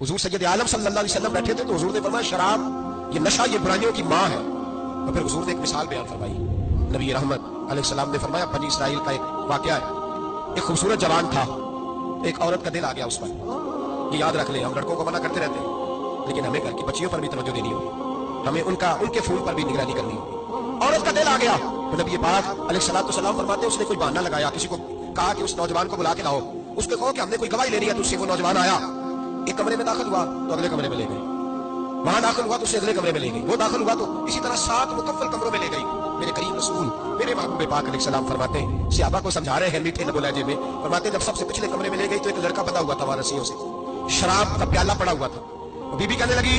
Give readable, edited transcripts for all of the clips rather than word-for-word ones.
हुजूर सैयद आलम सल्लल्लाहु अलैहि वसल्लम बैठे थे तो हुजूर ने फरमाया शराब ये नशा ये बुराइयों की माँ है। और फिर हुजूर ने एक मिसाल बयान फरमाई। नबी रहमत अलैहिस्सलाम ने फरमाया बनी इसराइल का एक वाकया है। एक खूबसूरत जवान था, एक औरत का दिल आ गया उस पर। ये याद रख ले, हम लड़कों को मना करते रहते हैं लेकिन हमें घर की बच्चियों पर भी तवज्जो देनी होगी, हमें उनके फूल पर भी निगरानी करनी होगी। औरत का दिल आ गया तो नबी पाक अलैहिस्सलाम फरमाते हैं उसने कोई बहाना लगाया, किसी को कहा कि उस नौजवान को बुला के लाओ, उसको कहो कि हमने कोई गवाही लेनी है तुझसे। वो नौजवान आया, एक कमरे में दाखिल हुआ तो अगले कमरे में ले गई, वहां दाखिल हुआ तो उससे अगले कमरे में ले गई, वो दाखिल हुआ तो इसी तरह 7 मुकम्मल कमरों में ले गई। मेरे करीम रसूल मेरे महबूब पाक अलैहिस्सलाम फरमाते हैं, सहाबा को समझा रहे हैं मीठे लहजे में, फरमाते जब सबसे पिछले कमरे में ले गई तो एक लड़का बंधा हुआ था वहां रस्सियों से, शराब का प्याला पड़ा हुआ था। बीबी कहने लगी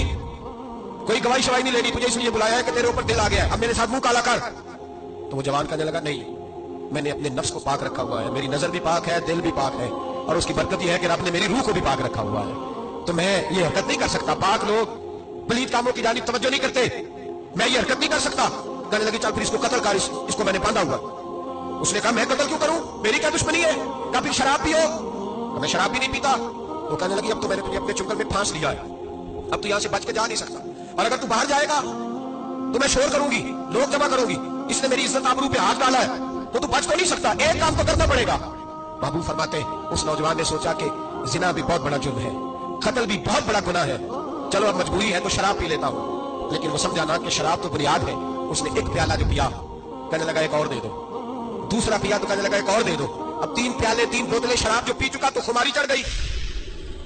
कोई गवाही शवाही नहीं लेनी, तुझे इसलिए बुलाया है कि तेरे ऊपर दिल आ गया है, अब मेरे साथ मुंह काला कर। तो वो जवान कहने लगा नहीं, मैंने अपने नफ्स को पाक रखा हुआ है, मेरी नजर भी पाक है, दिल भी पाक है, और उसकी बरकत यह है कि रब ने मेरी रूह को भी पाक रखा हुआ है, तो मैं ये हरकत नहीं कर सकता। पाक लोग पलीत कामों की जानिब तवज्जो नहीं करते, मैं ये हरकत नहीं कर सकता। कहने लगी चल फिर इसको कत्ल कर, इसको मैंने बांधा हुआ। उसने कहा मैं कत्ल क्यों करूं, मेरी क्या दुश्मनी है? कहा फिर शराब पियो। मैं शराब भी नहीं पीता। तो कहने लगी अब तो मैंने तुझे अपने चुंगल में फांस लिया है, अब तू यहां से बच के जा नहीं सकता, और अगर तू बाहर जाएगा तो मैं शोर करूंगी, लोग जमा करूंगी, इसने मेरी इज्जत आबरू पे हाथ डाला है, तो तू बच तो नहीं सकता, एक काम तो करना पड़ेगा। बाबू फरमाते उस नौजवान ने सोचा कि जिना भी बहुत बड़ा जुर्म है, कत्ल भी बहुत बड़ा गुनाह है, चलो अब मजबूरी है तो शराब पी लेता हूं। लेकिन वो समझा ना कि शराब तो बुनियाद है। उसने एक प्याला जो पिया, कहने लगा एक और दे दो, दूसरा पिया तो कहने लगा एक और दे दो, अब 3 प्याले 3 बोतलें शराब जो पी चुका तो खुमारी चढ़ गई।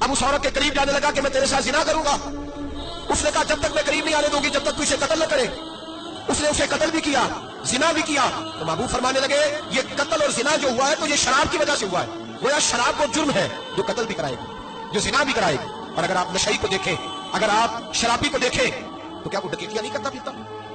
अब उस औरत के करीब जाने लगा कि मैं तेरे साथ जिना करूंगा। उसने कहा जब तक मैं करीब नहीं आने दूंगी जब तक तू इसे कत्ल न करे। उसने उसे कत्ल भी किया, जिना भी किया। तो महबूब फरमाने लगे ये कत्ल और जिना जो हुआ है तो ये शराब की वजह से हुआ है। गोया शराब वो जुर्म है जो कत्ल भी कराएगी, जो जिना भी कराएगी। और अगर आप नशई को देखें, अगर आप शराबी को देखें तो क्या वो डकैतियां नहीं करता फिरता,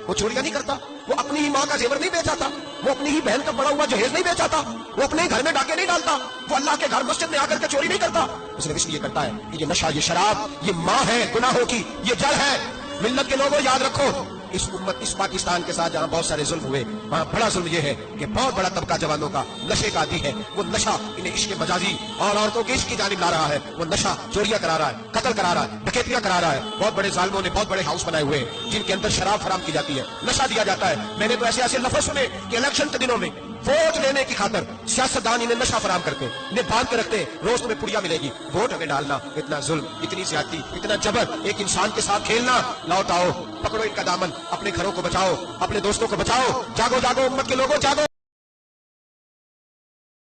वो चोरियां नहीं करता, वो अपनी ही माँ का जेवर नहीं बेचाता, वो अपनी ही बहन का बड़ा हुआ जहेज नहीं बेचाता, वो अपने ही घर में डाके नहीं डालता, वो अल्लाह के घर मस्जिद में आकर के चोरी नहीं करता। उसने इसलिए करता है कि ये नशा, ये शराब, ये माँ है गुनाहों की, ये जड़ है। मिल्लत के लोगों याद रखो, इस उम्मत इस पाकिस्तान के साथ जहां बहुत सारे जुल्म हुए, वहां बड़ा जुल्म यह है कि बहुत बड़ा तबका जवानों का नशे का आदी है। वो नशा इन्हें इश्क मजाजी और औरतों के इश्क की जानिब ला रहा है। वो नशा चोरियां करा रहा है, कत्ल करा रहा है, डकैतियां करा रहा है। बहुत बड़े जालिमों ने बहुत बड़े हाउस बनाए हुए हैं जिनके अंदर शराब फराम की जाती है, नशा दिया जाता है। मैंने तो ऐसे ऐसे लफ्ज सुने कि इलेक्शन के दिनों में वोट लेने की खातर सियासतदान इन्हें नशा फराम करते, इन्हें बांध के रखते, रोज तुम्हें पुड़िया मिलेगी, वोट हमें डालना। इतना जुल्म, इतनी ज्यादती, इतना जबर एक इंसान के साथ खेलना। लौटाओ, पकड़ो इनका दामन, अपने घरों को बचाओ, अपने दोस्तों को बचाओ। जागो जागो उम्मत के लोगों, जागो।